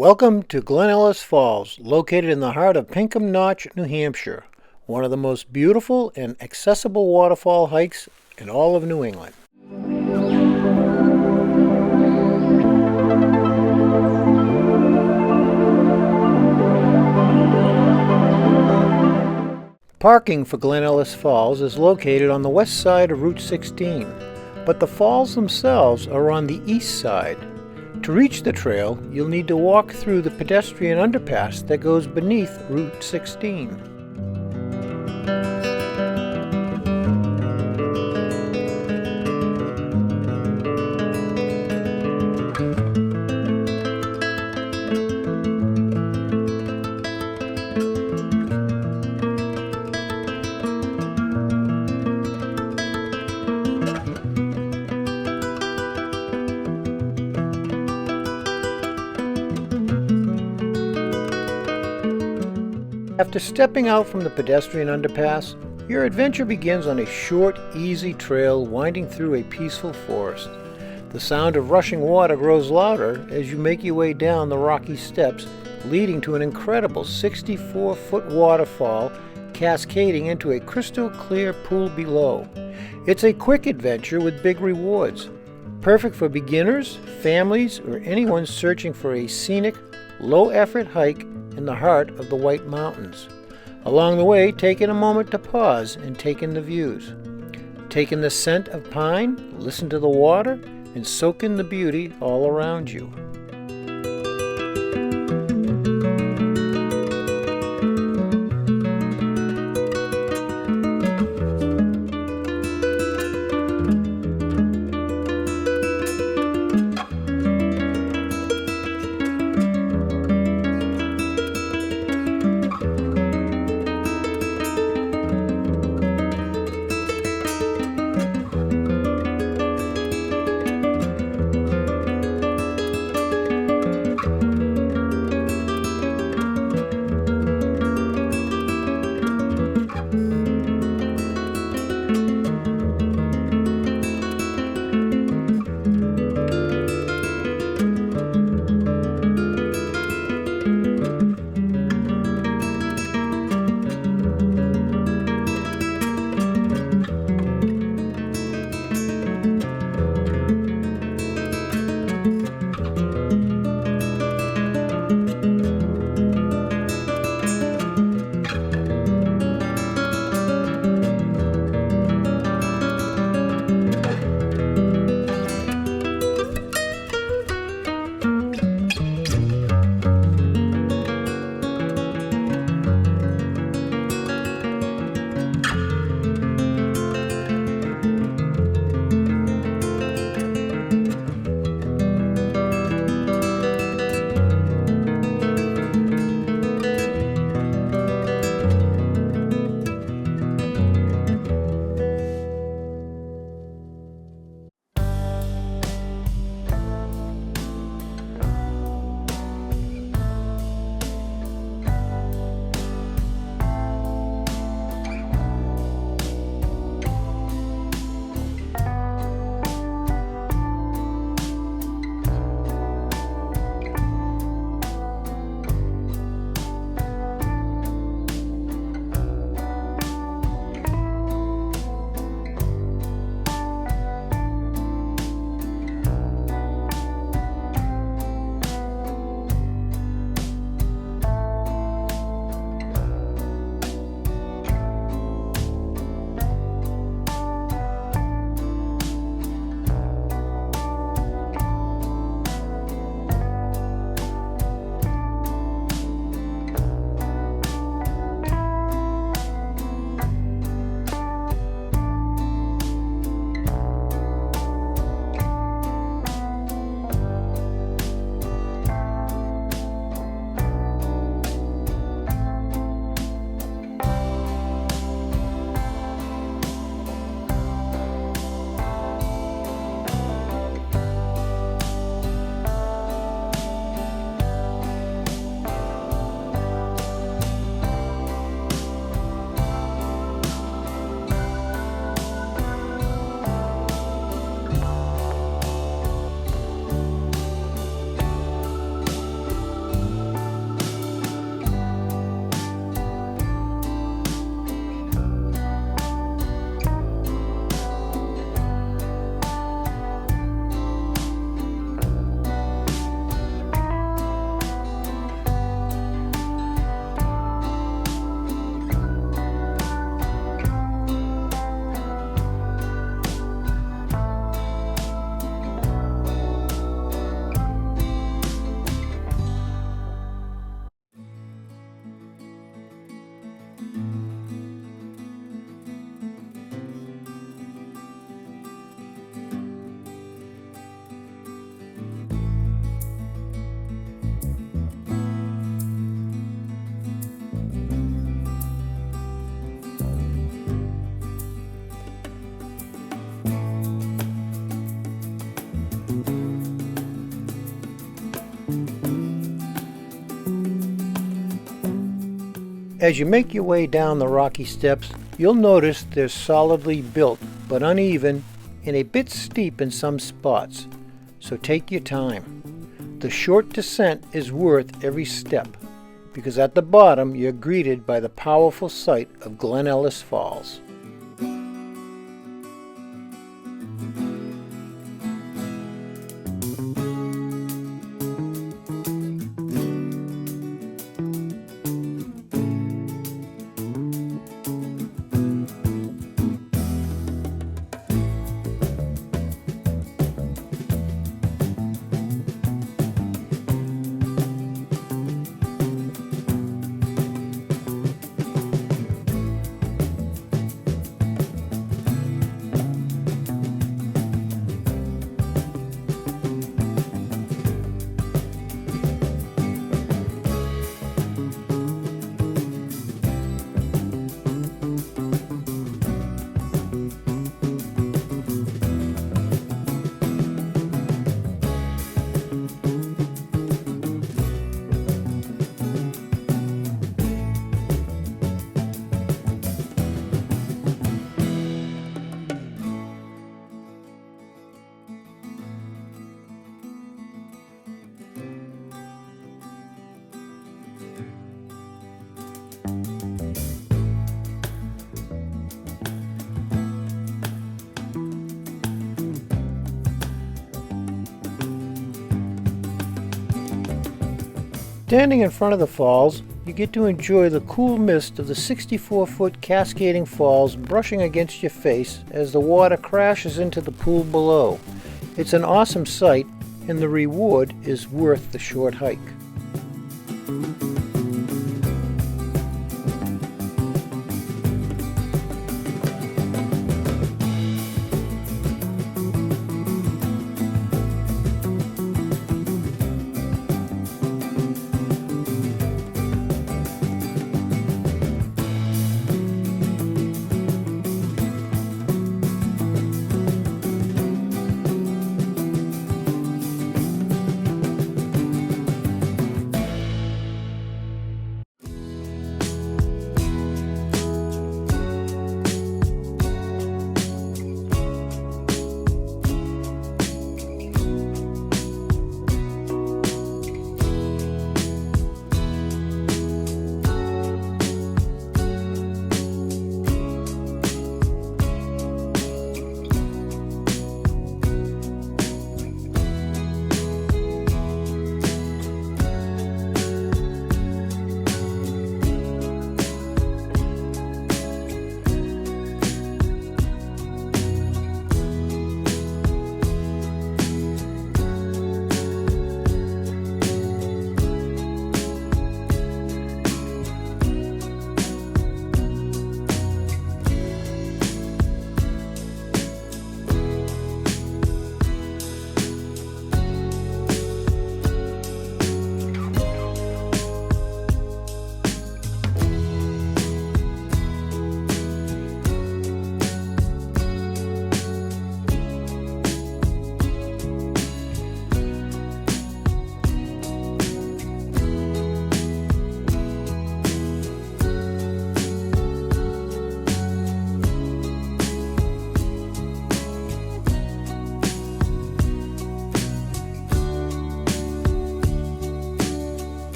Welcome to Glen Ellis Falls, located in the heart of Pinkham Notch, New Hampshire, one of the most beautiful and accessible waterfall hikes in all of New England. Parking for Glen Ellis Falls is located on the west side of Route 16, but the falls themselves are on the east side. To reach the trail, you'll need to walk through the pedestrian underpass that goes beneath Route 16. After stepping out from the pedestrian underpass, your adventure begins on a short, easy trail winding through a peaceful forest. The sound of rushing water grows louder as you make your way down the rocky steps, leading to an incredible 64-foot waterfall cascading into a crystal clear pool below. It's a quick adventure with big rewards, perfect for beginners, families, or anyone searching for a scenic, low-effort hike in the heart of the White Mountains. Along the way, take a moment to pause and take in the views. Take in the scent of pine, listen to the water, and soak in the beauty all around you. As you make your way down the rocky steps, you'll notice they're solidly built but uneven and a bit steep in some spots, so take your time. The short descent is worth every step, because at the bottom you're greeted by the powerful sight of Glen Ellis Falls. Standing in front of the falls, you get to enjoy the cool mist of the 64-foot cascading falls brushing against your face as the water crashes into the pool below. It's an awesome sight, and the reward is worth the short hike.